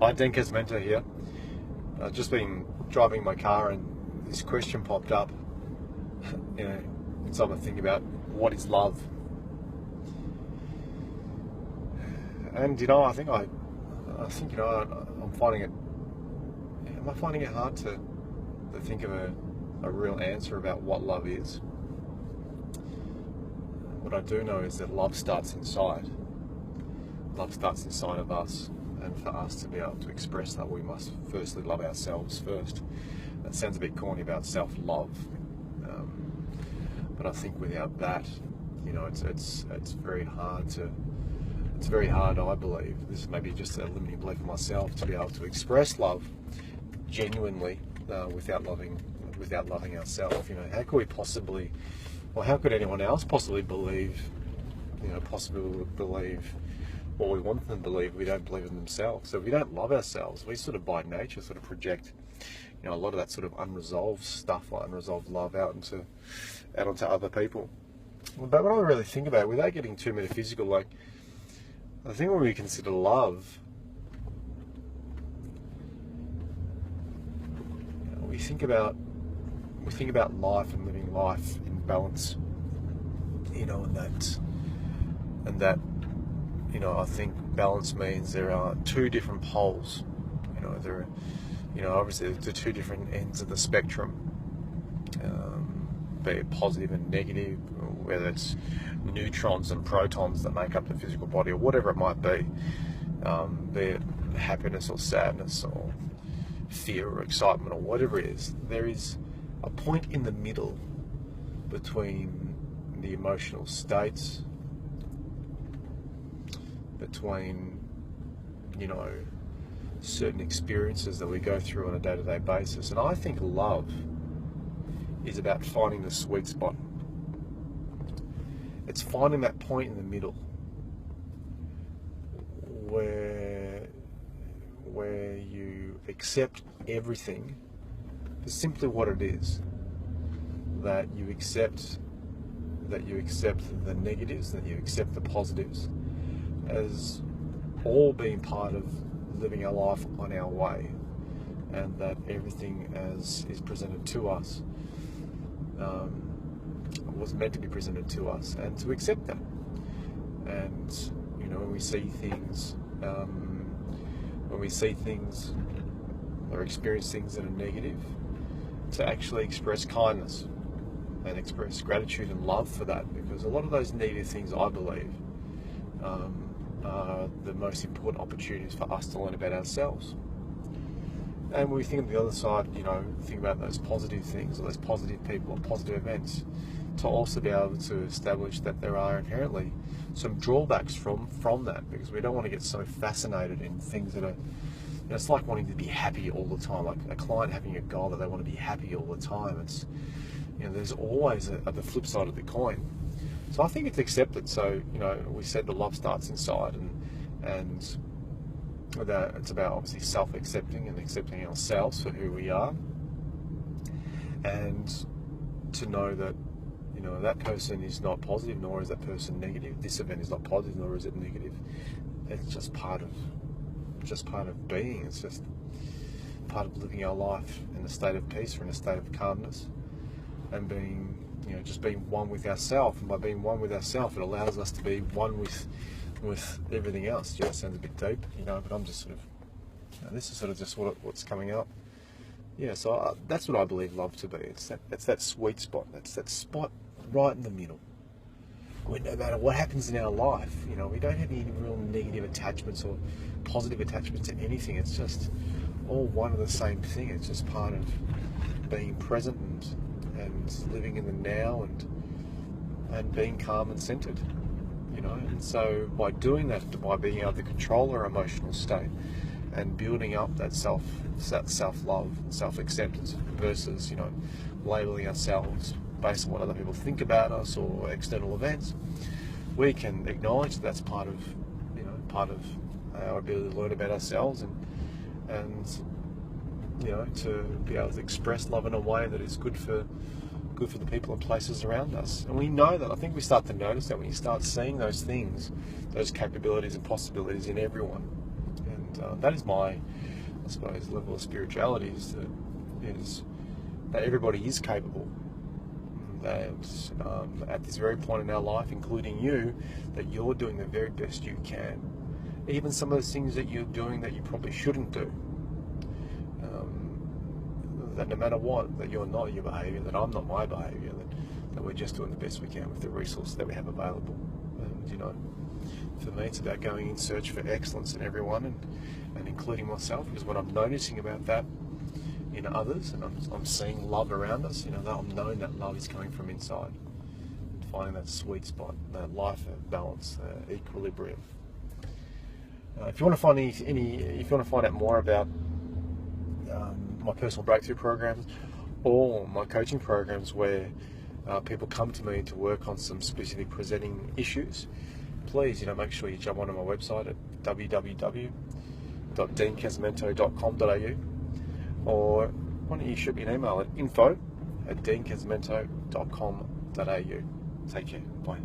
Hi, Denkes Mentor here. I've just been driving my car and this question popped up. So I'm thinking about what is love. And I think I'm finding it. Am I finding it hard to think of a real answer about what love is? What I do know is that love starts inside. Love starts inside of us. And for us to be able to express that, we must firstly love ourselves first. That sounds a bit corny about self-love, but I think without that, it's very hard to. It's very hard, I believe. This is maybe just a limiting belief of myself, to be able to express love genuinely without loving ourselves. How could we possibly, or how could anyone else possibly believe what we want them to believe? We don't believe in themselves. So if we don't love ourselves, we sort of by nature sort of project a lot of that sort of unresolved stuff, like unresolved love out onto other people. But when I really think about it, without getting too metaphysical, I think when we consider love, we think about life and living life in balance, and that I think balance means there are two different poles. Obviously the two different ends of the spectrum, be it positive and negative, whether it's neutrons and protons that make up the physical body, or whatever it might be it happiness or sadness or fear or excitement or whatever it is. There is a point in the middle between the emotional states, between certain experiences that we go through on a day-to-day basis. And I think love is about finding the sweet spot. It's finding that point in the middle where you accept everything for simply what it is. That you accept the negatives, that you accept the positives as all being part of living our life on our way, and that everything as is presented to us was meant to be presented to us, and to accept that. And when we see things or experience things that are negative, to actually express kindness and express gratitude and love for that, because a lot of those negative things, I believe, are the most important opportunities for us to learn about ourselves. And when we think of the other side, think about those positive things, or those positive people, or positive events, to also be able to establish that there are inherently some drawbacks from that, because we don't want to get so fascinated in things that are, it's like wanting to be happy all the time, like a client having a goal that they want to be happy all the time. It's, there's always the flip side of the coin. So I think it's accepted. So, we said the love starts inside, and that it's about obviously self-accepting and accepting ourselves for who we are, and to know that that person is not positive, nor is that person negative. This event is not positive, nor is it negative. It's just part of being. It's just part of living our life in a state of peace, or in a state of calmness, and being just being one with ourselves. And by being one with ourselves, it allows us to be one with everything else. Yeah, it sounds a bit deep, but I'm just sort of, this is sort of just what's coming up. Yeah, so that's what I believe love to be. It's that sweet spot. That's that spot right in the middle, where no matter what happens in our life, we don't have any real negative attachments or positive attachments to anything. It's just all one and the same thing. It's just part of being present and living in the now, and being calm and centered. And so by doing that, by being able to control our emotional state and building up that self-love, self-acceptance, versus labeling ourselves based on what other people think about us or external events, we can acknowledge that that's part of our ability to learn about ourselves, and to be able to express love in a way that is good for the people and places around us. And we know that. I think we start to notice that when you start seeing those things, those capabilities and possibilities in everyone. And that is my, I suppose, level of spirituality is that everybody is capable. That at this very point in our life, including you, that you're doing the very best you can. Even some of those things that you're doing that you probably shouldn't do. That no matter what, that you're not your behaviour, that I'm not my behaviour, that we're just doing the best we can with the resources that we have available. And you know, for me, it's about going in search for excellence in everyone, and including myself, because what I'm noticing about that in others, and I'm seeing love around us, you know, I'm knowing that love is coming from inside, finding that sweet spot, that life balance, equilibrium. If you want to find if you want to find out more about my personal breakthrough programs or my coaching programs where people come to me to work on some specific presenting issues, please, you know, make sure you jump onto my website at www.deancasmento.com.au, or why don't you shoot me an email at info@deancasmento.com.au. Take care. Bye.